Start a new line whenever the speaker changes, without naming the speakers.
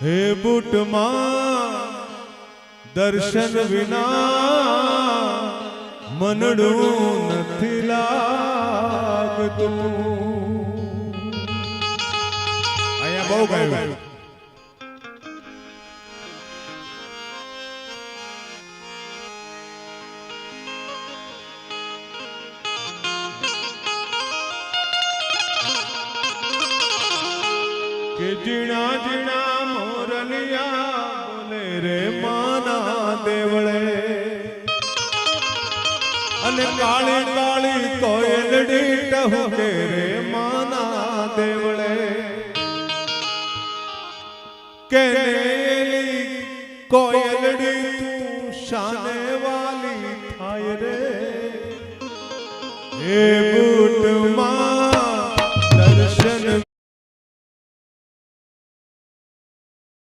હે બુટમાં દર્શન વિના મનડું નથી લાગતું. અહીંયા બહુ ગાયું. કે જીણા જીણા મોરલિયા બોલે રે માના દેવળે, અને કાળી કાળી કોયલડી ટહુકે રે માના દેવળે. કે કોયલડી તું શાને વાલી થાય રે, હે બુટમાં દર્શન